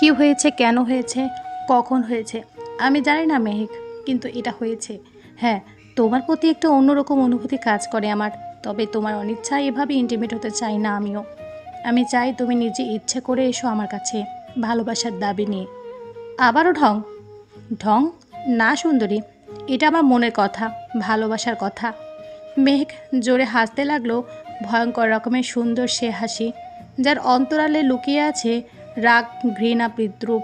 কি হয়েছে, কেন হয়েছে, কখন হয়েছে আমি জানি না মেহেক, কিন্তু এটা হয়েছে। হ্যাঁ, তোমার প্রতি একটা অন্যরকম অনুভূতি কাজ করে আমার। তবে তোমার অনিচ্ছা এভাবে ইন্টিমেট হতে চাই না আমিও। আমি চাই তুমি নিজে ইচ্ছে করে এসো আমার কাছে, ভালোবাসার দাবি নিয়ে। আবারও ঢং? ঢং না সুন্দরী, এটা আমার মনের কথা, ভালোবাসার কথা। মেঘ জোরে হাসতে লাগলো, ভয়ঙ্কর রকমের সুন্দর সে হাসি, যার অন্তরালে লুকিয়ে আছে রাগ, ঘৃণা, বিদ্রুপ।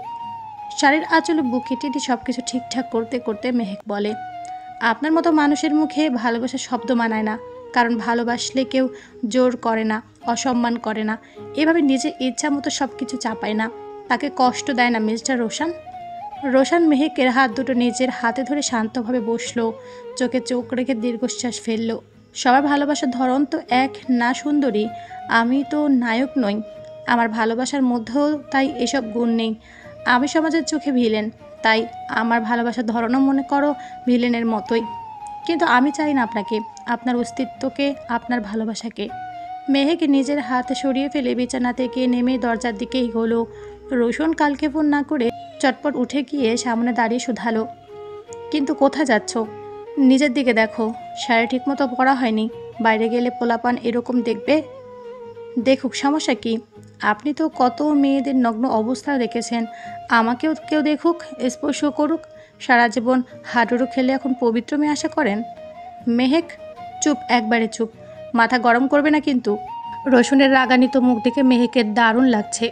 শাড়ির আঁচলে বুকে টেনে সব কিছু ঠিকঠাক করতে করতে মেহেক বলে, আপনার মতো মানুষের মুখে ভালোবাসার শব্দ মানায় না। কারণ ভালোবাসলে কেউ জোর করে না, অসম্মান করে না, এভাবে নিজের ইচ্ছা মতো সব কিছু চাপায় না, তাকে কষ্ট দেয় না মিস্টার রোশন। রোশন মেহেকের হাত দুটো নিজের হাতে ধরে শান্তভাবে বসলো, চোখে চোখ রেখে দীর্ঘশ্বাস ফেললো। সবার ভালোবাসার ধরন তো এক না সুন্দরী। আমি তো নায়ক নই, আমার ভালোবাসার মধ্যেও তাই এসব গুণ নেই। আমি সমাজের চোখে ভিলেন, তাই আমার ভালোবাসার ধরনও মনে করো ভিলেনের মতোই। কিন্তু আমি চাই না আপনাকে, আপনার অস্তিত্বকে, আপনার ভালোবাসাকে। মেহেক নিজের হাত সরিয়ে ফেলে বিছানা থেকে নেমে দরজার দিকে এগোলো। রোশন কালকে ফোন না করে চটপট উঠে গিয়ে সামনে দাঁড়িয়ে শুধালো, কিন্তু কোথায় যাচ্ছ? নিজের দিকে দেখো, শাড়ি ঠিকমতো পরা হয়নি, বাইরে গেলে পোলাপান এরকম দেখবে। দেখুক, সমস্যা কি? আপনি তো কত মেয়েদের নগ্ন অবস্থা দেখেছেন, আমাকেও কেউ দেখুক, স্পর্শ করুক। সারা জীবন হাডুডু খেলে এখন পবিত্র মেয়ে আশা করেন? মেহেক চুপ, একবারে চুপ, মাথা গরম করবে না কিন্তু। রসুনের রাগান্বিত মুখ দেখে মেহেকের দারুণ লাগছে,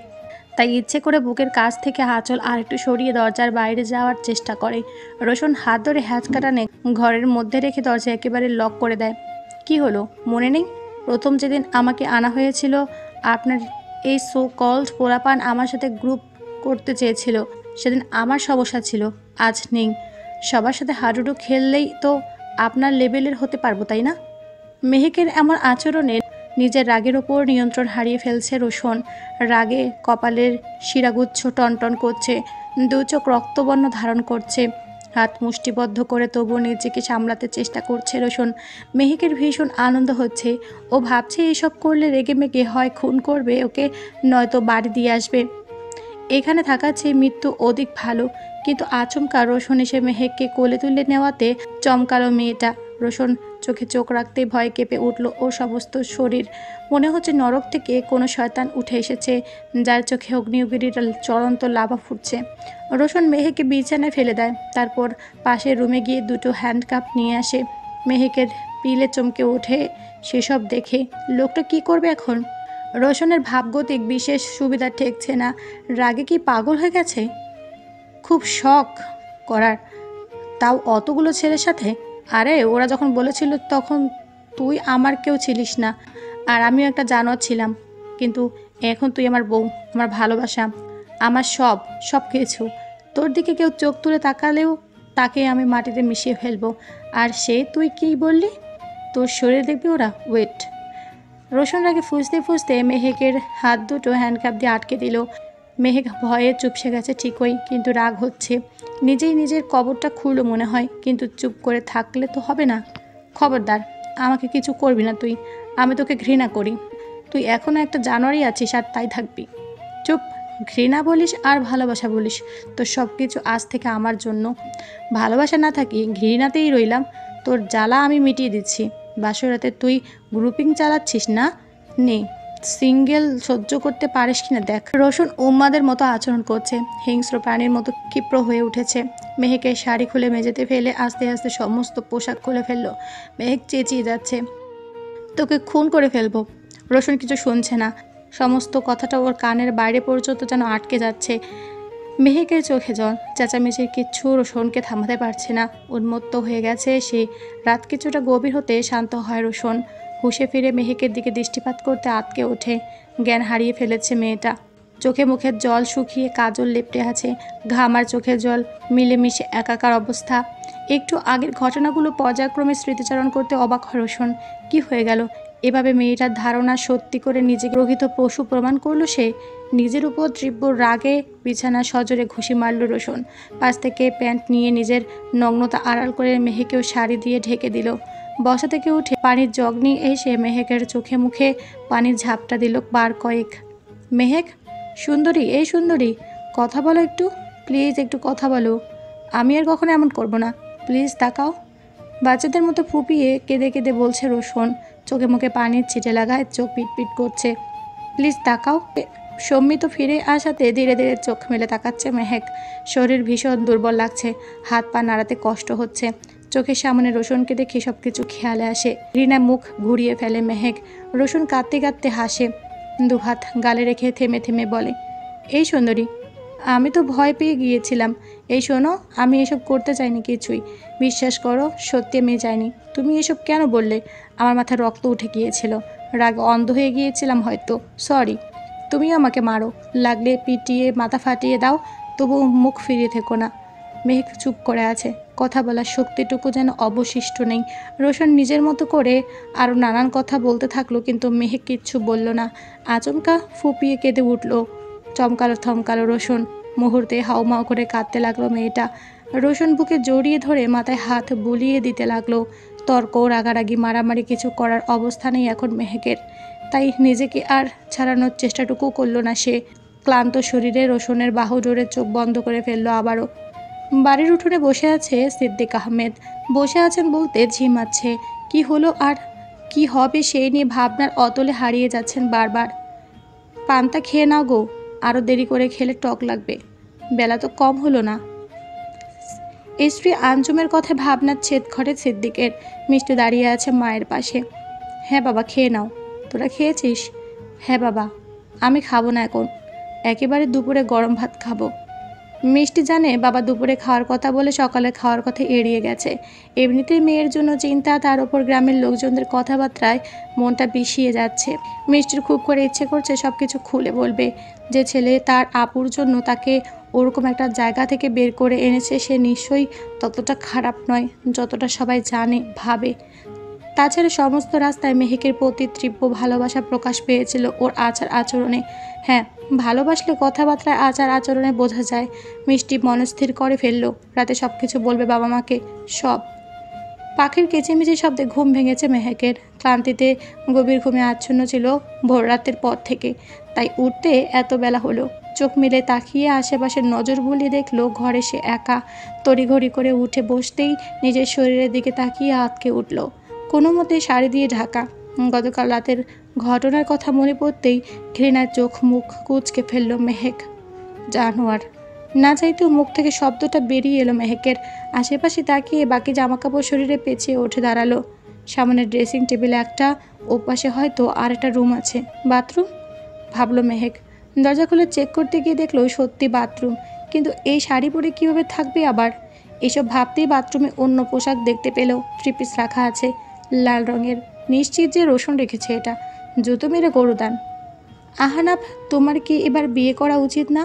তাই ইচ্ছে করে বুকের কাছ থেকে আঁচল আর একটু সরিয়ে দরজার বাইরে যাওয়ার চেষ্টা করে। রসুন হাত ধরে হ্যাঁচকা টানে ঘরের মধ্যে রেখে দরজা একেবারে লক করে দেয়। কি হলো, মনে নেই? প্রথম যেদিন আমাকে আনা হয়েছিল, আপনার এই সো কল্ড পোলাপান আমার সাথে গ্রুপ করতে চেয়েছিল, সেদিন আমার সমস্যা ছিল, আজ নেই। সবার সাথে হাডুডু খেললেই তো আপনার লেভেলের হতে পারবো, তাই না? মেহেকের এমন আচরণে নিজের রাগের ওপর নিয়ন্ত্রণ হারিয়ে ফেলছে রোশন। রাগে কপালের শিরাগুচ্ছ টনটন করছে, দু চোখ রক্তবর্ণ ধারণ করছে, হাত মুষ্টিবদ্ধ করে তবুও নিজেকে সামলাতে চেষ্টা করছে রোশন। মেহেকের ভীষণ আনন্দ হচ্ছে, ও ভাবছে এসব করলে রেগেমেগে হয় খুন করবে ওকে, নয়তো বাড়ি দিয়ে আসবে। এখানে থাকার চেয়ে মৃত্যু অধিক ভালো। কিন্তু আচমকা রোশন এসে মেহেককে কোলে তুলে নেওয়াতে চমকালো মেয়েটা। রোশন চোখে চোখ রাখতেই ভয় কেঁপে উঠল ওর সমস্ত শরীর। মনে হচ্ছে নরক থেকে কোনো শয়তান উঠে এসেছে, যার চোখে অগ্নিগিরির চলন্ত লাভা ফুটছে। রোশন মেহেককে বিছানায় ফেলে দেয়, তারপর পাশের রুমে গিয়ে দুটো হ্যান্ডকাপ নিয়ে আসে। মেহেকের পিলে চমকে ওঠে সেসব দেখে। লোকটা কি করবে এখন? রোশনের ভাবগতিক বিশেষ সুবিধা ঠেকছে না। রাগে কি পাগল হয়ে গেছে? খুব শখ করার, তাও অতগুলো ছেলের সাথে। আরে ওরা যখন বলেছিল তখন তুই আমার কেউ ছিলিস না, আর আমিও একটা জানোয়ার ছিলাম। কিন্তু এখন তুই আমার বউ, আমার ভালোবাসা, আমার সব, সব কিছু। তোর দিকে কেউ চোখ তুলে তাকালেও তাকে আমি মাটিতে মিশিয়ে ফেলবো। আর সে তুই কি বললি? তোর শরীরে দেখবি ওরা। ওয়েট। রোশন রাগে ফুঁসতে ফুঁসতে মেহেকের হাত দুটো হ্যান্ডকাপ দিয়ে আটকে দিল। মেহেক ভয়ে চুপসে গেছে ঠিকই, কিন্তু রাগ হচ্ছে। নিজেই নিজের কবরটা খুললো মনে হয়, কিন্তু চুপ করে থাকলে তো হবে না। খবরদার, আমাকে কিছু করবি না তুই, আমি তোকে ঘৃণা করি। তুই এখনও একটা জানোয়ারই আছিস, আর তাই থাকবি। চুপ। ঘৃণা বলিস আর ভালোবাসা বলিস, তো সব কিছু আজ থেকে আমার জন্য। ভালোবাসা না থাকি ঘৃণাতেই রইলাম। তোর জ্বালা আমি মিটিয়ে দিচ্ছি। বাসরাতে তুই গ্রুপিং চালাচ্ছিস না? নে, সিঙ্গেল সহ্য করতে পারিস কিনা দেখ। রোশন উম্মাদের মতো আচরণ করছে, হিংস্র প্রাণীর মতো ক্ষিপ্র হয়ে উঠেছে। মেহেকের শাড়ি খুলে মেঝেতে ফেলে আস্তে আস্তে সমস্ত পোশাক খুলে ফেললো। মেহেক চেঁচিয়ে যাচ্ছে, তোকে খুন করে ফেলবো। রোশন কিছু শুনছে না, সমস্ত কথাটা ওর কানের বাইরে পর্যন্ত যেন আটকে যাচ্ছে। মেহেকের চোখে জল, চেঁচামেচির কিচ্ছু রোশনকে থামাতে পারছে না। উন্মত্ত হয়ে গেছে সে। রাত কিছুটা গভীর হতে শান্ত হয় রোশন। হুঁশে ফিরে মেহেকের দিকে দৃষ্টিপাত করতে আটকে ওঠে। জ্ঞান হারিয়ে ফেলেছে মেয়েটা। চোখে মুখের জল শুকিয়ে কাজল লেপটে আছে, ঘাম আর চোখের জল মিলেমিশে একাকার অবস্থা। একটু আগের ঘটনাগুলো পর্যায়ক্রমে স্মৃতিচারণ করতে অবাক হয় রোশন। কি হয়ে গেল? এভাবে মেয়েটার ধারণা সত্যি করে নিজেকে প্রকৃত পশু প্রমাণ করলো সে। নিজের উপর তীব্র রাগে বিছানা সজোরে ঘুষি মারল রোশন। পাশ থেকে প্যান্ট নিয়ে নিজের নগ্নতা আড়াল করে মেহেকেও শাড়ি দিয়ে ঢেকে দিল। বসা থেকে উঠে পানির জগ নিয়ে এসে মেহেকের চোখে মুখে পানির ঝাপটা দিল বার কয়েক। মেহেক, সুন্দরী, এই সুন্দরী, কথা বলো একটু, প্লিজ একটু কথা বলো। আমি আর কখনো এমন করব না, প্লিজ তাকাও। বাচ্চাদের মতো ফুপিয়ে কেঁদে কেঁদে বলছে রোশন। চোখে মুখে পানির ছিটে লাগায়, চোখ পিটপিট করছে। প্লিজ তাকাও। সম্মিত ফিরে আসাতে ধীরে ধীরে চোখ মেলে তাকাচ্ছে মেহেক। শরীর ভীষণ দুর্বল লাগছে, হাত পা নাড়াতে কষ্ট হচ্ছে। চোখের সামনে রোশনকে দেখে সব কিছু খেয়ালে আসে। রিনা মুখ ঘুরিয়ে ফেলে মেহেক। রোশন কাঁদতে কাঁদতে হাসে, দুহাত গালে রেখে থেমে থেমে বলে, এই সুন্দরী, আমি তো ভয় পেয়ে গিয়েছিলাম। এই শোনো, আমি এসব করতে চাইনি কিছুই। বিশ্বাস করো, সত্যি আমি যাইনি। তুমি এসব কেন বললে? আমার মাথায় রক্ত উঠে গিয়েছিল, রাগ অন্ধ হয়ে গিয়েছিলাম হয়তো। সরি। তুমিও আমাকে মারো, লাগলে পিটিয়ে মাথা ফাটিয়ে দাও, তবু মুখ ফিরিয়ে থেকো না। মেহেক চুপ করে আছে, কথা বলার শক্তিটুকু যেন অবশিষ্ট নেই। রোশন নিজের মতো করে আরও নানান কথা বলতে থাকলো, কিন্তু মেহেক কিচ্ছু বলল না। আচমকা ফুপিয়ে কেঁদে উঠল। চমকালো থমকালো রোশন। মুহূর্তে হাউমাউ করে কাঁদতে লাগলো মেয়েটা। রোশন বুকে জড়িয়ে ধরে মাথায় হাত বুলিয়ে দিতে লাগলো। তর্ক, রাগারাগি, মারামারি কিছু করার অবস্থা নেই এখন মেহেকের, তাই নিজেকে আর ছাড়ানোর চেষ্টাটুকু করলো না সে। ক্লান্ত শরীরে রোশনের বাহু জোরে চোখ বন্ধ করে ফেললো আবারও। বাড়ির উঠোনে বসে আছে সিদ্দিক আহমেদ। বসে আছেন বলতে ঝিমাচ্ছে। কি হলো আর কি হবে সেই নিয়ে ভাবনার অতলে হারিয়ে যাচ্ছেন বারবার। পান্তা খেয়ে নাও গো, আরও দেরি করে খেলে টক লাগবে, বেলা তো কম হলো না। স্ত্রী আঞ্জুমের কথা ভাবনার ছেদ ঘরে সিদ্দিকের। মিষ্টি দাঁড়িয়ে আছে মায়ের পাশে। হ্যাঁ বাবা, খেয়ে নাও। তোরা খেয়েছিস? হ্যাঁ বাবা, আমি খাবো না এখন, একেবারে দুপুরে গরম ভাত খাবো। মিষ্টি জানে বাবা দুপুরে খাওয়ার কথা বলে সকালে খাওয়ার কথা এড়িয়ে গেছে। এমনিতেই মেয়ের জন্য চিন্তা, তার ওপর গ্রামের লোকজনদের কথাবার্তায় মনটা বিষিয়ে যাচ্ছে। মিষ্টির খুব করে ইচ্ছে করছে সব কিছু খুলে বলবে। যে ছেলে তার আপুর জন্য তাকে ওরকম একটা জায়গা থেকে বের করে এনেছে, সে নিশ্চয়ই ততটা খারাপ নয় যতটা সবাই জানে ভাবে। তাছাড়া সমস্ত রাস্তায় মেহেকের প্রতি তীব্র ভালোবাসা প্রকাশ পেয়েছিল ওর আচার আচরণে। হ্যাঁ, ভালোবাসলে কথাবার্তায় আচার আচরণে বোঝা যায়। মিষ্টি মনস্থির করে ফেললো, রাতে সব কিছু বলবে বাবা মাকে, সব। পাখির কিচিমিচি শব্দে ঘুম ভেঙেছে মেহেকের। ক্লান্তিতে গভীর ঘুমে আচ্ছন্ন ছিল ভোর রাতের পর থেকে, তাই উঠতে এত বেলা হলো। চোখ মেলে তাকিয়ে আশেপাশে নজর বুলিয়ে দেখলো ঘরে সে একা। তড়িঘড়ি করে উঠে বসতেই নিজের শরীরের দিকে তাকিয়ে আঁতকে উঠল। কোনো মতে শাড়ি দিয়ে ঢাকা। গতকাল রাতের ঘটনার কথা মনে পড়তেই ঘৃণার চোখ মুখ কুঁচকে ফেলল মেহেক। জানোয়ার। না চাইতেও মুখ থেকে শব্দটা বেরিয়ে এলো মেহেকের। আশেপাশে তাকিয়ে বাকি জামাকাপড় শরীরে পেঁচিয়ে উঠে দাঁড়ালো। সামনের ড্রেসিং টেবিলে একটা, ওপাশে হয়তো আর একটা রুম আছে, বাথরুম ভাবলো মেহেক। দরজা খুলে চেক করতে গিয়ে দেখলো সত্যি বাথরুম, কিন্তু এই শাড়ি পরে কীভাবে থাকবে আবার? এসব ভাবতেই বাথরুমে অন্য পোশাক দেখতে পেল। থ্রি পিস রাখা আছে লাল রঙের, নিশ্চিত যে রোশন রেখেছে এটা। জুতো মেরে গরুদান। আহানাফ, তোমার কি এবার বিয়ে করা উচিত না?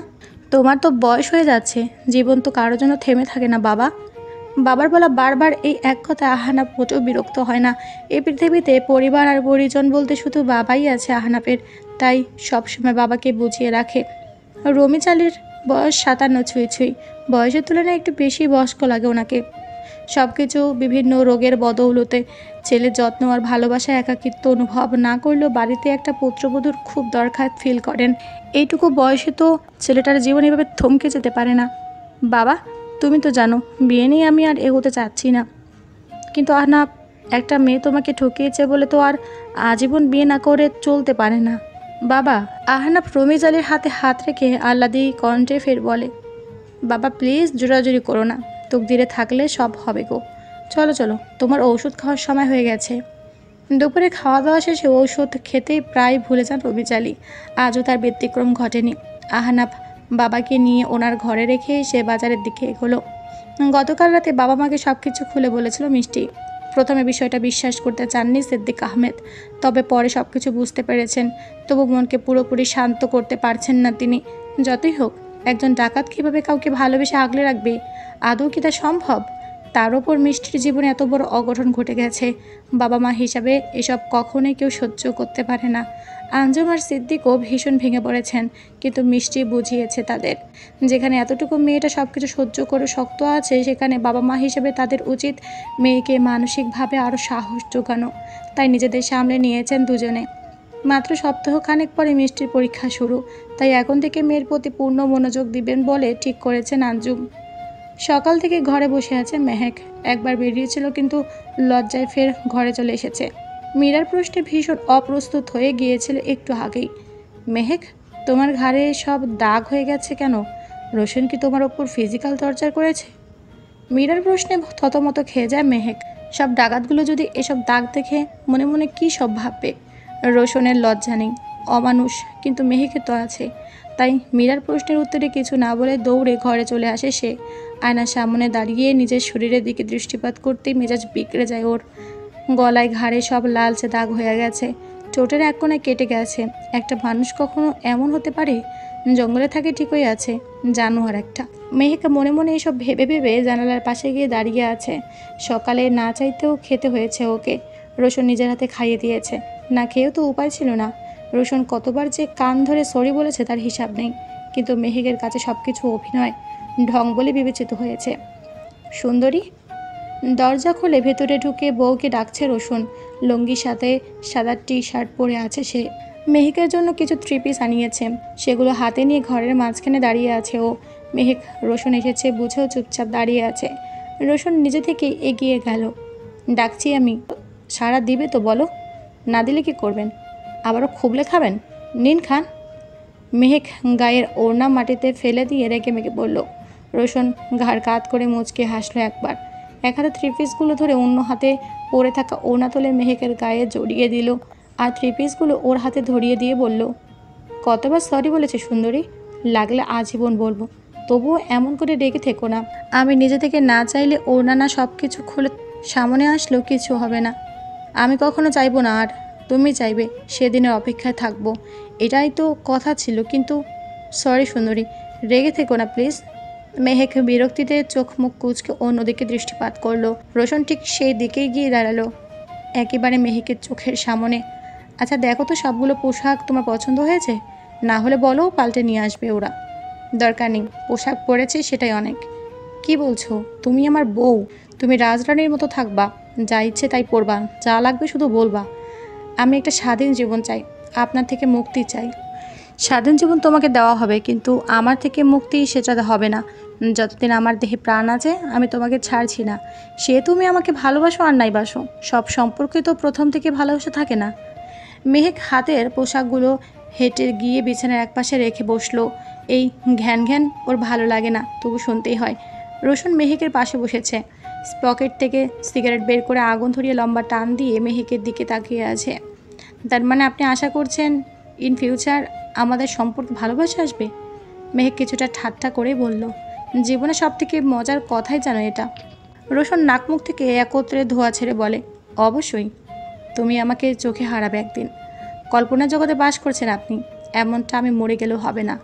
তোমার তো বয়স হয়ে যাচ্ছে, জীবন তো কারোর জন্য থেমে থাকে না বাবা। বাবার বলা বারবার এই এক কথা আহানাফ মোটেও বিরক্ত হয় না। এই পৃথিবীতে পরিবার আর পরিজন বলতে শুধু বাবাই আছে আহানাফের, তাই সবসময় বাবাকে বুঝিয়ে রাখে। রমিচালির বয়স 57 ছুঁই ছুঁই, বয়সের তুলনায় একটু বেশি বয়স্ক লাগে ওনাকে। সব কিছু বিভিন্ন রোগের বদৌলতে। ছেলের যত্ন আর ভালোবাসা, একাকিত্ব অনুভব না করলেও বাড়িতে একটা পুত্রবধূর খুব দরকার ফিল করেন। এইটুকু বয়সে তো ছেলেটার জীবন এভাবে থমকে যেতে পারে না। বাবা, তুমি তো জানো বিয়ে নিয়ে আমি আর এগোতে চাচ্ছি না, কিন্তু আহনাফ, একটা মেয়ে তোমাকে ঠকিয়েছে বলে তো আর আজীবন বিয়ে না করে চলতে পারে না বাবা। আহনাফ রমিজ আলীর হাতে হাত রেখে আহ্লাদি কণ্ঠে ফের বলে, বাবা প্লিজ জোরাজুরি করো না, তকদিরে থাকলে সব হবে গো। চলো চলো, তোমার ঔষধ খাওয়ার সময় হয়ে গেছে। দুপুরে খাওয়া দাওয়া শেষে ঔষধ খেতেই প্রায় ভুলে যান রমিজ আলী। আজও তার ব্যতিক্রম ঘটেনি। আহনাফ বাবাকে নিয়ে ওনার ঘরে রেখে সে বাজারের দিকে এগোলো। গতকাল রাতে বাবা মাকে সব কিছু খুলে বলেছিল মিষ্টি। প্রথমে বিষয়টা বিশ্বাস করতে চাননি সিদ্দিক আহমেদ, তবে পরে সব কিছু বুঝতে পেরেছেন। তবু মনকে পুরোপুরি শান্ত করতে পারছেন না তিনি। যতই হোক, একজন ডাকাত কীভাবে কাউকে ভালোবেসে আগলে রাখবে? আদৌ কি তা সম্ভব? তার ওপর মিষ্টির জীবনে এত বড় অঘটন ঘটে গেছে। বাবা মা হিসাবে এসব কখনোই কেউ সহ্য করতে পারে না। আঞ্জুম আর সিদ্দিকও ভীষণ ভেঙে পড়েছেন, কিন্তু মিষ্টি বুঝিয়েছে তাদের, যেখানে এতটুকু মেয়েটা সব কিছু সহ্য করে শক্ত আছে, সেখানে বাবা মা হিসেবে তাদের উচিত মেয়েকে মানসিকভাবে আরও সাহস জোগানো। তাই নিজেদের সামলে নিয়েছেন দুজনে। মাত্র সপ্তাহখানেক পরে মিষ্টির পরীক্ষা শুরু, তাই এখন থেকে মেয়ের প্রতি পূর্ণ মনোযোগ দিবেন বলে ঠিক করেছেন আঞ্জুম। সকাল থেকে ঘরে বসে আছে মেহেক। একবার বেরিয়েছিল কিন্তু লজ্জায় ফের ঘরে চলে এসেছে। মীরার প্রশ্নে ভীষণ অপ্রস্তুত হয়ে গিয়েছিল একটু আগেই। মেহেক, তোমার ঘাড়ে সব দাগ হয়ে গেছে কেন? রোশন কি তোমার ওপর ফিজিক্যাল টর্চার করেছে? মীরার প্রশ্নে থতমত খেয়ে যায় মেহেক। সব ডাকাতগুলো যদি এসব দাগ দেখে মনে মনে কী সব ভাববে। রোশনের লজ্জা নেই, অমানুষ, কিন্তু মেহেকের তো আছে। তাই মীরার প্রশ্নের উত্তরে কিছু না বলে দৌড়ে ঘরে চলে আসে সে। আয়নার সামনে দাঁড়িয়ে নিজের শরীরের দিকে দৃষ্টিপাত করতেই মেজাজ বিগড়ে যায় ওর। গলায় ঘাড়ে সব লালচে দাগ হয়ে গেছে, ঠোঁটের এক কোণায় কেটে গেছে। একটা মানুষ কখনো এমন হতে পারে? জঙ্গলে থাকে ঠিকই আছে, জানোয়ার একটা। মেহেক মনে মনে এসব ভেবে ভেবে জানালার পাশে গিয়ে দাঁড়িয়ে আছে। সকালে না চাইতেও খেতে হয়েছে ওকে। রোশন নিজের হাতে খাইয়ে দিয়েছে, না খেয়েও তো উপায় ছিল না। রোশন কতবার যে কান ধরে সরি বলেছে তার হিসাব নেই, কিন্তু মেহেকের কাছে সব কিছু অভিনয়, ঢং বলে বিবেচিত হয়েছে। সুন্দরী। দরজা খুলে ভেতরে ঢুকে বউকে ডাকছে রোশন। লুঙ্গির সাথে সাদা টি শার্ট পরে আছে সে। মেহেকের জন্য কিছু থ্রি পিস আনিয়েছে, সেগুলো হাতে নিয়ে ঘরের মাঝখানে দাঁড়িয়ে আছে ও। মেহেক রোশন এসেছে বুঝেও চুপচাপ দাঁড়িয়ে আছে। রোশন নিজে থেকে এগিয়ে গেল। ডাকছি আমি, সাড়া দিবে তো বলো? না দিলে কি করবেন? আবারও খুবলে খাবেন? নিন খান। মেহেক গায়ের ওড়না মাটিতে ফেলে দিয়ে রেগে মেগে বলল। রোশন ঘাড় কাত করে মুচকে হাসলো একবার। এক হাতে থ্রি পিসগুলো ধরে অন্য হাতে পরে থাকা ওড়না তুলে মেহেকের গায়ে জড়িয়ে দিল, আর থ্রি পিসগুলো ওর হাতে ধরিয়ে দিয়ে বলল, কতবার সরি বলেছে সুন্দরী? লাগলে আজীবন বলবো, তবুও এমন করে রেগে থেকো না। আমি নিজে থেকে না চাইলে ওড়না না সব কিছু খুলে সামনে আসলেও কিছু হবে না। আমি কখনো চাইবো না, আর তুমি চাইবে সেদিনের অপেক্ষায় থাকবো, এটাই তো কথা ছিল। কিন্তু সরি সুন্দরী, রেগে থেকো না প্লিজ। মেহেক বিরক্তিতে চোখ মুখ কুচকে অন্যদিকে দৃষ্টিপাত করলো। রোশন ঠিক সেই দিকেই গিয়ে দাঁড়ালো, একেবারে মেহেকের চোখের সামনে। আচ্ছা দেখো তো সবগুলো পোশাক তোমার পছন্দ হয়েছে? না হলে বলো, পাল্টে নিয়ে আসবে ওরা। দরকার নেই, পোশাক পরেছে সেটাই অনেক। কি বলছো? তুমি আমার বউ, তুমি রাজরানীর মতো থাকবা, যা ইচ্ছে তাই পরবা, যা লাগবে শুধু বলবা। আমি একটা স্বাধীন জীবন চাই, আপনার থেকে মুক্তি চাই। স্বাধীন জীবন তোমাকে দেওয়া হবে, কিন্তু আমার থেকে মুক্তি সেটা হবে না। যতদিন আমার দেহে প্রাণ আছে আমি তোমাকে ছাড়ছি না। সে তুমি আমাকে ভালোবাসো আর নাই বাসো, সব সম্পর্কে তো প্রথম থেকে ভালোবাসা থাকে না। মেহেক হাতের পোশাকগুলো হেঁটে গিয়ে বিছানার একপাশে রেখে বসলো। এই ঘ্যান ঘ্যান ওর ভালো লাগে না, তবু শুনতেই হয়। রোশন মেহেকের পাশে বসেছে, পকেট থেকে সিগারেট বের করে আগুন ধরিয়ে লম্বা টান দিয়ে মেহেকের দিকে তাকিয়ে আছে। তার মানে আপনি আশা করছেন ইন ফিউচার আমাদের সম্পর্কে ভালোবাসা আসবে? মেহেক কিছুটা ঠাট্টা করে বলল, জীবনে সব থেকে মজার কথাই জানো এটা। রোশন নাকমুখ থেকে একত্রে ধোয়া ছেড়ে বলে, অবশ্যই। তুমি আমাকে চোখে হারাবে একদিন। কল্পনা জগতে বাস করছেন আপনি, এমনটা আমি মরে গেলেও হবে না।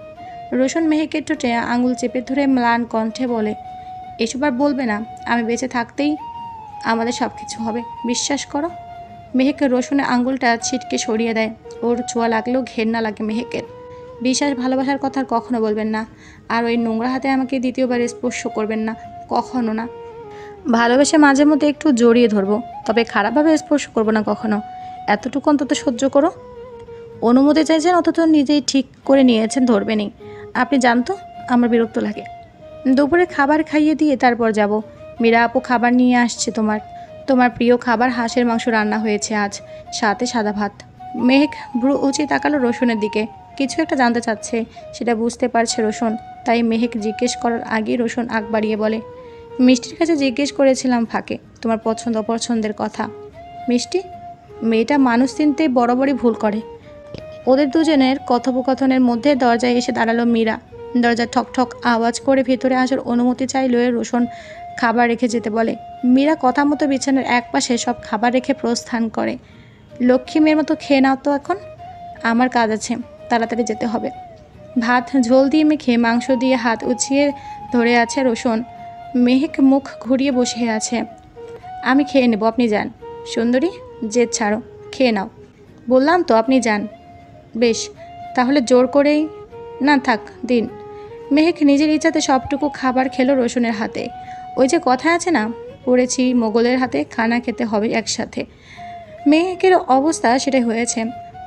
রোশন মেহেকের ঠোঁটে আঙুল চেপে ধরে ম্লান কণ্ঠে বলে, এসব আর বলবে না, আমি বেঁচে থাকতেই আমাদের সব কিছু হবে, বিশ্বাস করো। মেহেকের রোশনের আঙুলটা ছিটকে সরিয়ে দেয়। ওর ছোঁয়া লাগলেও ঘেন্না লাগে মেহেকের। বিশ্বাস ভালোবাসার কথা আর কখনো বলবেন না, আর ওই নোংরা হাতে আমাকে দ্বিতীয়বার স্পর্শ করবেন না, কখনো না। ভালোবেসে মাঝে মধ্যে একটু জড়িয়ে ধরবো, তবে খারাপভাবে স্পর্শ করবো না কখনো, এতটুকু অন্তত সহ্য করো। অনুমতি চাইছেন অথচ নিজেই ঠিক করে নিয়েছেন ধরবেনই। আপনি জানতো আমার বিরক্ত লাগে। দুপুরে খাবার খাইয়ে দিয়ে তারপর যাব। মীরা আপু খাবার নিয়ে আসছে, তোমার প্রিয় খাবার হাঁসের মাংস রান্না হয়েছে আজ, সাথে সাদা ভাত। মেহেক ভ্রু উঁচিয়ে তাকালো রোশনের দিকে, কিছু একটা জানতে চাচ্ছে, সেটা বুঝতে পারছে রোশন। তাই মেহেক জিজ্ঞেস করার আগেই রোশন আগ বাড়িয়ে বলে, মিষ্টির কাছে জিজ্ঞেস করেছিলাম ফাঁকে তোমার পছন্দ অপছন্দের কথা। মিষ্টি? মেয়েটা মানুষ চিনতে বরাবরই ভুল করে। ওদের দুজনের কথোপকথনের মধ্যে দরজায় এসে দাঁড়ালো মীরা। দরজা ঠক ঠক আওয়াজ করে ভেতরে আসার অনুমতি চাইল রোশন খাবার রেখে যেতে বলে। মীরা কথা মতো বিছানার একপাশে সব খাবার রেখে প্রস্থান করে। লক্ষ্মী মেয়ের মতো খেয়ে নাও তো এখন, আমার কাজ আছে, তাড়াতাড়ি যেতে হবে। ভাত ঝোল দিয়ে মেখে মাংস দিয়ে হাত উছিয়ে ধরে আছে রোশন। মেহেক মুখ ঘুরিয়ে বসে আছে। আমি খেয়ে নেব, আপনি যান। সুন্দরী, জেদ ছাড়ো, খেয়ে নাও। বললাম তো আপনি যান। বেশ, তাহলে জোর করেই না, থাক দিন। মেহেক নিজের ইচ্ছাতে সবটুকু খাবার খেলো রোশনের হাতে। ওই যে কথা আছে না, পড়েছি মোগলের হাতে খানা খেতে হবে একসাথে। মেহেকের অবস্থা সেটাই হয়েছে।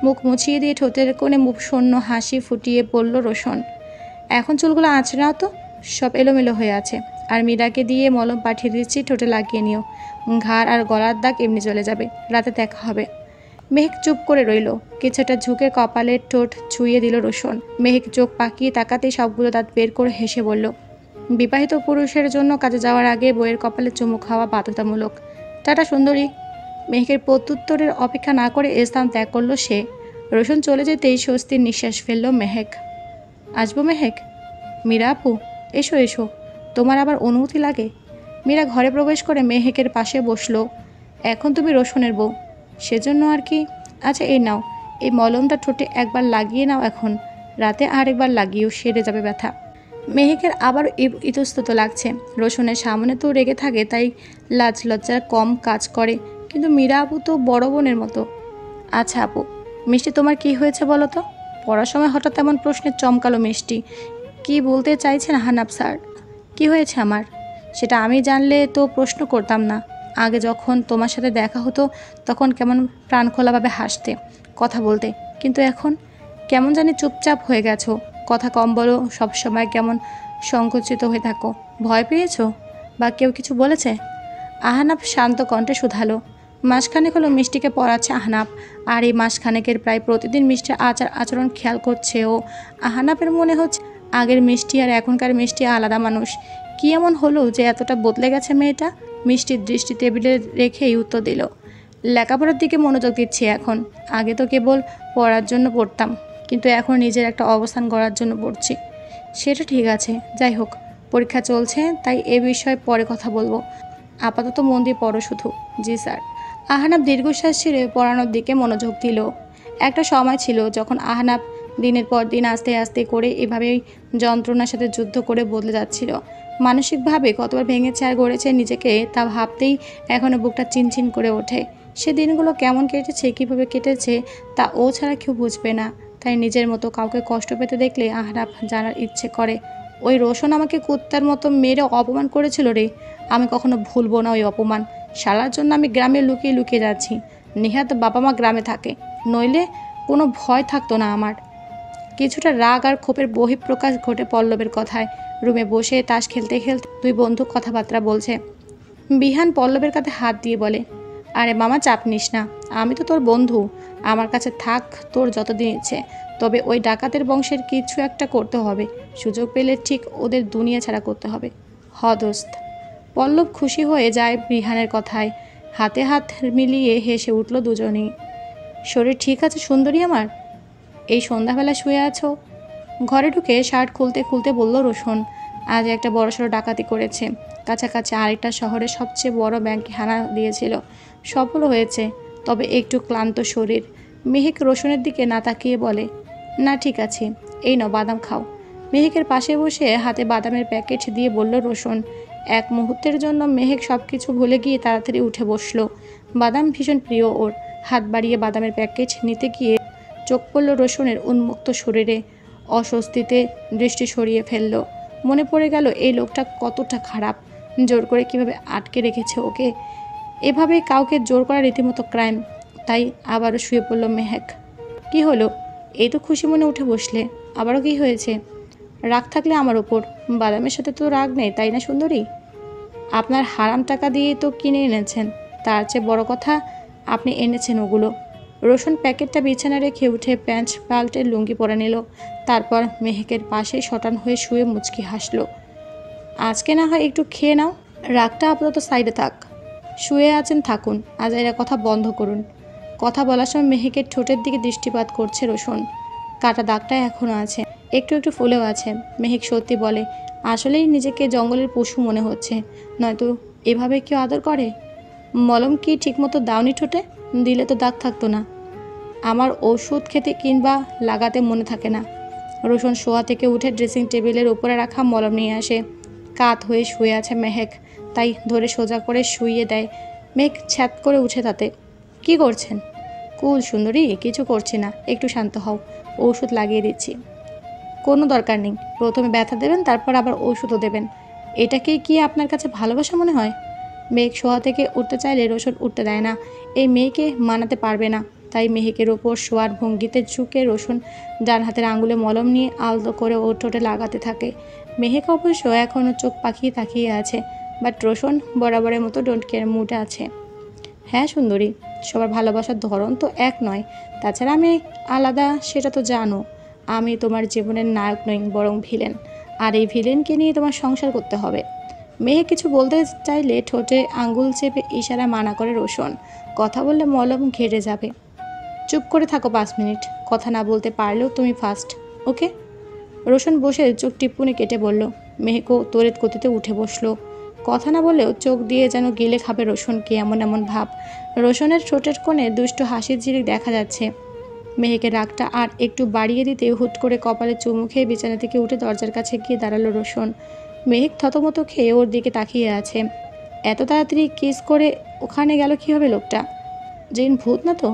মুখ মুছিয়ে দিয়ে ঠোঁটের কোণে মুখ শূন্য হাসি ফুটিয়ে বলল রোশন, এখন চুলগুলো আঁচড়াও তো, সব এলোমেলো হয়ে আছে। আর মীরাকে দিয়ে মলম পাঠিয়ে দিচ্ছি, ঠোঁটে লাগিয়ে নিও। ঘাড় আর গলার দাগ এমনি চলে যাবে, রাতে দেখা হবে। মেহেক চুপ করে রইল। কিছুটা ঝুঁকে কপালের ঠোঁট ছুঁয়ে দিল রোশন। মেহেক চোখ পাকিয়ে তাকাতেই সবগুলো দাঁত বের করে হেসে বলল, বিবাহিত পুরুষের জন্য কাজে যাওয়ার আগে বইয়ের কপালে চুমু খাওয়া বাধ্যতামূলক। টাটা সুন্দরী। মেহেকের প্রত্যুত্তরের অপেক্ষা না করে স্থান ত্যাগ করল সে। রোশন চলে যেতেই স্বস্তির নিঃশ্বাস ফেলল মেহেক। আসবো মেহেক? মীরা আপু, এসো এসো, তোমার আবার অনুমতি লাগে? মীরা ঘরে প্রবেশ করে মেহেকের পাশে বসলো। এখন তুমি রোশনের বউ, সেজন্য আর কি। আচ্ছা এই নাও, এই মলমটা ঠোঁটে একবার লাগিয়ে নাও, এখন রাতে আরেকবার লাগিয়েও সেরে যাবে ব্যথা। মেহেকের আবার ইতস্তত লাগছে। রোশনের সামনে তো রেগে থাকে, তাই লাজ লজ্জার কম কাজ করে, কিন্তু মীরা আপু তো বড় বোনের মতো। আচ্ছা আপু, মিষ্টি তোমার কি হয়েছে বলো তো? পড়ার সময় হঠাৎ এমন প্রশ্নে চমকালো মিষ্টি। কি বলতে চাইছেন আহনাব স্যার? কি হয়েছে আমার? সেটা আমি জানলে তো প্রশ্ন করতাম না। আগে যখন তোমার সাথে দেখা হতো তখন কেমন প্রাণখোলাভাবে হাসতে, কথা বলতে, কিন্তু এখন কেমন জানি চুপচাপ হয়ে গেছো। কথা কম বলো, সবসময় কেমন সংকুচিত হয়ে থাকো। ভয় পেয়েছো বা কেউ কিছু বলেছে? আহনাব শান্ত কণ্ঠে শুধালো। মাসখানেক হলো মিষ্টিকে পড়াচ্ছে আহনাব, আর এই মাসখানেকের প্রায় প্রতিদিন মিষ্টির আচার আচরণ খেয়াল করছে ও। আহনাবের মনে হচ্ছে আগের মিষ্টি আর এখনকার মিষ্টি আলাদা মানুষ। কি এমন হলো যে এতটা বদলে গেছে মেয়েটা? মিষ্টির দৃষ্টি টেবিলে রেখেই উত্তর দিল, লেখাপড়ার দিকে মনোযোগ দিচ্ছি এখন। আগে তো কেবল পড়ার জন্য পড়তাম, কিন্তু এখন নিজের একটা অবস্থান গড়ার জন্য পড়ছি। সেটা ঠিক আছে, যাই হোক, পরীক্ষা চলছে তাই এ বিষয়ে পরে কথা বলবো। আপাতত মন দিয়ে পড়ো শুধু। জি স্যার। আহনাব দীর্ঘশ্বাস ছেড়ে পড়ানোর দিকে মনোযোগ দিল। একটা সময় ছিল যখন আহনাব দিনের পর দিন আস্তে আস্তে করে এভাবেই যন্ত্রণার সাথে যুদ্ধ করে বদলে যাচ্ছিল। মানসিকভাবে কতবার ভেঙেছে আর গড়েছে নিজেকে তা ভাবতেই এখনও বুকটা চিনচিন করে ওঠে। সে দিনগুলো কেমন কেটেছে, কীভাবে কেটেছে তা ও ছাড়া কেউ বুঝবে না। তাই নিজের মতো কাউকে কষ্ট পেতে দেখলে আহনাব জানার ইচ্ছে করে, ওই রোশন আমাকে কুত্তার মতো মেরে অপমান করেছিল রে। আমি কখনো ভুলবো না ওই অপমান। সারার জন্য আমি গ্রামে লুকিয়ে লুকিয়ে যাচ্ছি। নেহাত বাবা মা গ্রামে থাকে, নইলে কোনো ভয় থাকতো না আমার। কিছুটা রাগ আর ক্ষোভের বহিঃপ্রকাশ ঘটে পল্লবের কথায়। রুমে বসে তাস খেলতে খেলতে দুই বন্ধু কথাবার্তা বলছে। বিহান পল্লবের কাঁধে হাত দিয়ে বলে, আরে মামা চাপ নিস না, আমি তো তোর বন্ধু, আমার কাছে থাক তোর যতদিন ইচ্ছে। তবে ওই ডাকাতের বংশের কিছু একটা করতে হবে, সুযোগ পেলে ঠিক ওদের দুনিয়া ছাড়া করতে হবে। হ দোস্ত। পল্লব খুশি হয়ে যায় বিহানের কথায়। হাতে হাত মিলিয়ে হেসে উঠল দুজনেই। শরীর ঠিক আছে সুন্দরী আমার? এই সন্ধ্যাবেলা শুয়ে আছো? ঘরে ঢুকে শার্ট খুলতে খুলতে বলল রোশন, আজ একটা বড়সড় ডাকাতি করেছে। কাছাকাছি আরেকটা শহরে সবচেয়ে বড় ব্যাংকে হানা দিয়েছিল, সফল হয়েছে। তবে একটু ক্লান্ত শরীর। মেহেক রোশনের দিকে না তাকিয়ে বলে, না ঠিক আছে, এই নাও বাদাম খাও। মেহেকের পাশে বসে হাতে বাদামের প্যাকেট দিয়ে বলল রোশন। এক মুহূর্তের জন্য মেহেক সব কিছু ভুলে গিয়ে তাড়াতাড়ি উঠে বসলো। বাদাম ভীষণ প্রিয় ওর। হাত বাড়িয়ে বাদামের প্যাকেট নিতে গিয়ে চোখ পড়ল রোশনের উন্মুক্ত শরীরে। অস্বস্তিতে দৃষ্টি সরিয়ে ফেলল। মনে পড়ে গেল এই লোকটা কতটা খারাপ, জোর করে কিভাবে আটকে রেখেছে ওকে। এভাবে কাউকে জোর করা রীতিমতো ক্রাইম। তাই আবারও শুয়ে পড়ল মেহেক। কি হলো? এই তো খুশি মনে উঠে বসলে, আবারও কি হয়েছে? রাগ থাকলে আমার ওপর, বাদামের সাথে তো রাগ নেই তাই না সুন্দরী? আপনার হারাম টাকা দিয়ে তো কিনে এনেছেন, তার চেয়ে বড় কথা আপনি এনেছেন ওগুলো। রোশন প্যাকেটটা বিছানা রেখে উঠে প্যান্ট পাল্টে লুঙ্গি পরে নিল। তারপর মেহেকের পাশে শটান হয়ে শুয়ে মুচকি হাসল। আজকে না হয় একটু খেয়ে নাও, রাগটা আপাতত সাইডে থাক। শুয়ে আছেন থাকুন, আজ এরা কথা বন্ধ করুন। কথা বলার সময় মেহেকের ঠোঁটের দিকে দৃষ্টিপাত করছে রোশন। কাটা দাগটা এখনও আছে, একটু একটু ফুলেও আছে। মেহেক সত্যি বলে, আসলেই নিজেকে জঙ্গলের পশু মনে হচ্ছে, নয়তো এভাবে কেউ আদর করে? মলম কি ঠিকমতো দাওনি ঠোঁটে? দিলে তো দাগ থাকতো না। আমার ওষুধ খেতে কিংবা লাগাতে মনে থাকে না। রোশন শোয়া থেকে উঠে ড্রেসিং টেবিলের উপরে রাখা মলম নিয়ে আসে। কাত হয়ে শুয়ে আছে মেহেক, তাই ধরে সোজা করে শুইয়ে দেয়। মেঘ ছ্যাত করে উঠে তাতে। কি করছেন? কুল সুন্দরী, কিছু করছি না, একটু শান্ত হও, ওষুধ লাগিয়ে দিচ্ছি। কোনো দরকার নেই, প্রথমে ব্যথা দেবেন, তারপর আবার ওষুধও দেবেন। এটাকেই কি আপনার কাছে ভালোবাসা মনে হয়? মেঘ শোয়া থেকে উঠতে চাইলে রোশন উঠতে দেয় না। এই মেয়েকে মানাতে পারবে না, তাই মেহেকের ওপর শোয়ার ভঙ্গিতে ঝুঁকে রোশন ডান হাতের আঙুলে মলম নিয়ে আলতো করে ওর ঠোঁটে লাগাতে থাকে। মেহেক অবশ্য এখনও চোখ পাকিয়ে তাকিয়ে আছে, বাট রোশন বরাবরের মতো ডোন্ট কেয়ার মুডে আছে। হ্যাঁ সুন্দরী, সবার ভালোবাসার ধরন তো এক নয়, তাছাড়া আমি আলাদা সেটা তো জানো। আমি তোমার জীবনের নায়ক নই, বরং ভিলেন, আর এই ভিলেনকে নিয়ে তোমার সংসার করতে হবে। মেহেক কিছু বলতে চাইলে ঠোঁটে আঙ্গুল চেপে ইশারা মানা করে রোশন। কথা বললে মলম ঘেটে যাবে। চুপ করে থাকো 5 মিনিট, কথা না বলতে পারলেও তুমি ফার্স্ট, ওকে? রোশন বসে চোখ টিপ্পুনি কেটে বলল। মেহেকও তড়িৎ গতিতে উঠে বসলো। কথা না বললেও চোখ দিয়ে যেন গিলে খাবে রোশনকে, এমন এমন ভাব। রোশনের ঠোঁটের কোণে দুষ্ট হাসির ঝিলিক দেখা যাচ্ছে। মেহেকের রাগটা আর একটু বাড়িয়ে দিতে হুট করে কপালে চুমু খেয়ে বিছানা থেকে উঠে দরজার কাছে গিয়ে দাঁড়ালো রোশন। মেহেক থতমত খেয়ে ওর দিকে তাকিয়ে আছে। এত তাড়াতাড়ি কিস করে ওখানে গেল কীভাবে লোকটা? জিন ভূত না তো?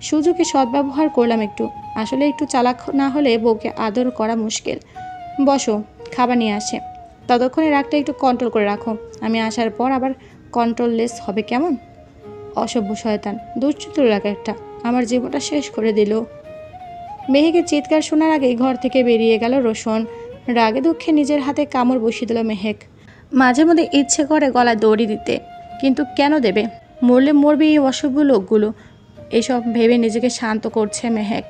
সুযোগে সদ্ব্যবহার করলাম একটু। আসলে একটু চালাক না হলে বউকে আদর করা মুশকিল। বসো, খাবার নিয়ে আসে। ততক্ষণে রাগটা একটু কন্ট্রোল করে রাখো, আমি আসার পর আবার কন্ট্রোললেস হবে, কেমন? অসভ্য শয়তান, দুশ্চতুর রাগ একটা, আমার জীবনটা শেষ করে দিল। মেহেকের চিৎকার শোনার আগেই ঘর থেকে বেরিয়ে গেল রোশন। রাগে দুঃখে নিজের হাতে কামড় বসিয়ে দিল মেহেক। মাঝে মধ্যে ইচ্ছে করে গলায় দড়ি দিতে, কিন্তু কেন দেবে? মরলে মরবে এই অসভ্য লোকগুলো, এসব ভেবে নিজেকে শান্ত করছে মেহেক।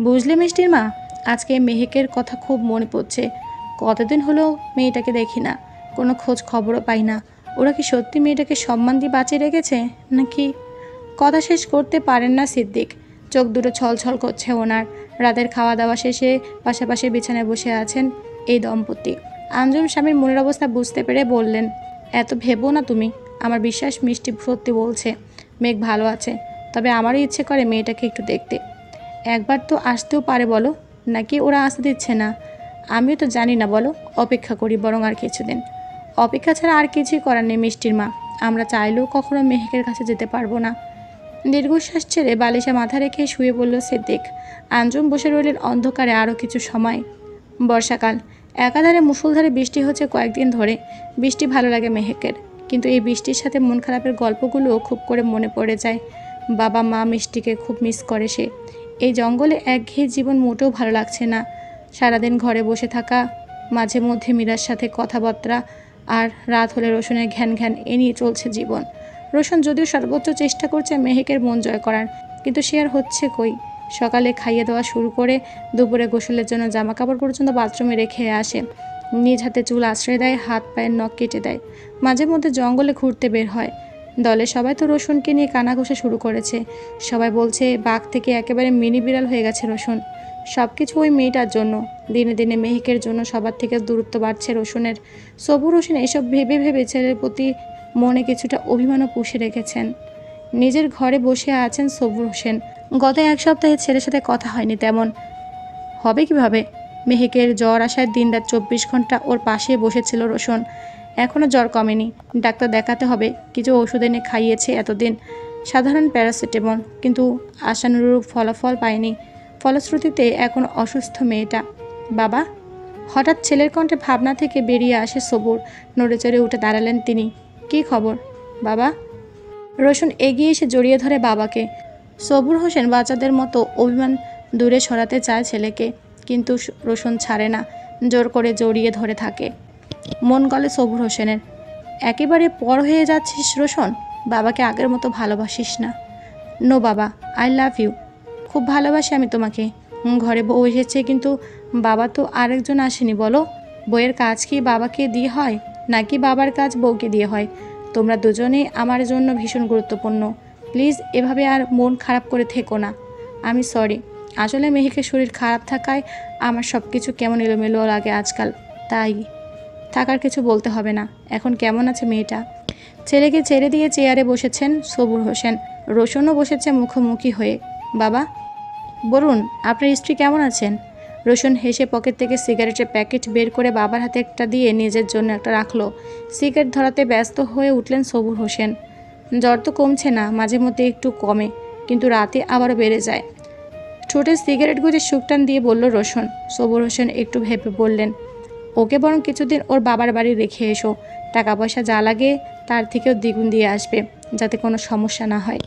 বুঝলে মিষ্টির মা, আজকে মেহেকের কথা খুব মনে পড়ছে। কতদিন হলো মেয়েটাকে দেখি না, কোনো খোঁজ খবরও পাই না। ওরা কি সত্যি মেয়েটাকে সম্মান দিয়ে বাঁচিয়ে রেখেছে নাকি? কথা শেষ করতে পারেন না সিদ্দিক, চোখ দুটো ছলছল করছে ওনার। রাতের খাওয়া দাওয়া শেষে পাশাপাশি বিছানায় বসে আছেন এই দম্পতি। আঞ্জুম স্বামীর মনের অবস্থা বুঝতে পেরে বললেন, এত ভেবো না তুমি, আমার বিশ্বাস মিষ্টি সত্যি বলছে, মেঘ ভালো আছে। তবে আমারও ইচ্ছে করে মেয়েটাকে একটু দেখতে। একবার তো আসতেও পারে বলো, নাকি ওরা আসতে দিচ্ছে না? আমিও তো জানি না, বলো। অপেক্ষা করি বরং আর কিছুদিন। অপেক্ষা ছাড়া আর কিছুই করার নেই মিষ্টির মা, আমরা চাইলেও কখনো মেহেকের কাছে যেতে পারবো না। দীর্ঘশ্বাস ছেড়ে বালিশে মাথা রেখে শুয়ে পড়ল সিদ্দিক। আঞ্জুম বসে রইলেন অন্ধকারে আরও কিছু সময়। বর্ষাকাল, একাধারে মুষলধারে বৃষ্টি হচ্ছে কয়েকদিন ধরে। বৃষ্টি ভালো লাগে মেহেকের, কিন্তু এই বৃষ্টির সাথে মন খারাপের গল্পগুলো খুব করে মনে পড়ে যায়। বাবা মা মিষ্টিকে খুব মিস করে সে। এই জঙ্গলে একঘেয়ে জীবন মোটেও ভালো লাগছে না। সারাদিন ঘরে বসে থাকা, মাঝে মধ্যে মীরার সাথে কথাবার্তা, আর রাত হলে রোশনের ঘ্যান ঘ্যান এ নিয়ে চলছে জীবন। রোশন যদিও সর্বোচ্চ চেষ্টা করছে মেহেকের মন জয় করার, কিন্তু সে আর হচ্ছে কই। সকালে খাইয়ে দেওয়া শুরু করে দুপুরে গোসলের জন্য জামা কাপড় পর্যন্ত বাথরুমে রেখে আসে। নিজ হাতে চুল আশ্রয় দেয়, হাত পায়ের নখ কেটে দেয়। মাঝে মধ্যে জঙ্গলে ঘুরতে বের হয়। দলে সবাই তো রোশনকে নিয়ে কানাঘুষা শুরু করেছে। সবাই বলছে বাঘ থেকে একেবারে মিনি বিড়াল হয়ে গেছে রোশন। সব কিছু ওই মেয়েটার জন্য। দিনে দিনে মেহেকের জন্য সবার থেকে দূরত্ব বাড়ছে রোশনের। সবুর হোসেন এসব ভেবে ভেবে ছেলের প্রতি মনে কিছুটা অভিমানও পুষে রেখেছেন। নিজের ঘরে বসে আছেন সবুর হোসেন। গত 1 সপ্তাহে ছেলের সাথে কথা হয়নি তেমন। হবে কিভাবে? মেহেকের জ্বর আসায় দিনরাত 24 ঘন্টা ওর পাশে বসেছিল রোশন। এখনও জ্বর কমেনি, ডাক্তার দেখাতে হবে। কিছু ওষুধ এনে খাইয়েছে এতদিন, সাধারণ প্যারাসিটামল, কিন্তু আশানুরূপ ফলাফল পায়নি। ফলশ্রুতিতে এখন অসুস্থ মেয়েটা। বাবা! হঠাৎ ছেলের কণ্ঠে ভাবনা থেকে বেরিয়ে আসে সবুর। নড়ে চড়ে উঠে দাঁড়ালেন তিনি। কী খবর বাবা? রোশন এগিয়ে এসে জড়িয়ে ধরে বাবাকে। সবুর হোসেন বাচ্চাদের মতো অভিমান দূরে সরাতে চায় ছেলেকে, কিন্তু রোশন ছাড়ে না, জোর করে জড়িয়ে ধরে থাকে। মন গলে সবুর হোসেনের। একেবারে পর হয়ে যাচ্ছিস রোশন, বাবাকে আগের মতো ভালোবাসিস না। নো বাবা, আই লাভ ইউ, খুব ভালোবাসি আমি তোমাকে। ঘরে বউ এসেছে, কিন্তু বাবা তো আরেকজন আসেনি বলো। বউয়ের কাজ কি বাবাকে দিয়ে হয়, নাকি বাবার কাজ বউকে দিয়ে হয়? তোমরা দুজনেই আমার জন্য ভীষণ গুরুত্বপূর্ণ। প্লিজ এভাবে আর মন খারাপ করে থেকো না। আমি সরি, আসলে মেহেকের শরীর খারাপ থাকায় আমার সব কিছু কেমন এলোমেলো লাগে আজকাল, তাই। থাকার কিছু বলতে হবে না। এখন কেমন আছে মেয়েটা? ছেলেকে ছেড়ে দিয়ে চেয়ারে বসেছেন সবুর হোসেন। রোশনও বসেছে মুখোমুখি হয়ে। বাবা বলুন, আপনার স্ত্রী কেমন আছেন? রোশন হেসে পকেট থেকে সিগারেটের প্যাকেট বের করে বাবার হাতে একটা দিয়ে নিজের জন্য একটা রাখলো। সিগারেট ধরাতে ব্যস্ত হয়ে উঠলেন সবুর হোসেন। জ্বর তো কমছে না, মাঝে মধ্যে একটু কমে, কিন্তু রাতে আবারও বেড়ে যায়। ঠোঁটে সিগারেট গুঁজে শুকটান দিয়ে বলল রোশন। সবুর হোসেন একটু ভেবে বললেন, ওকে বরং কিছুদিন ওর বাবার বাড়ি রেখে এসো। টাকা পয়সা যা লাগে তার থেকেও দ্বিগুণ দিয়ে আসবে, যাতে কোনো সমস্যা না হয়।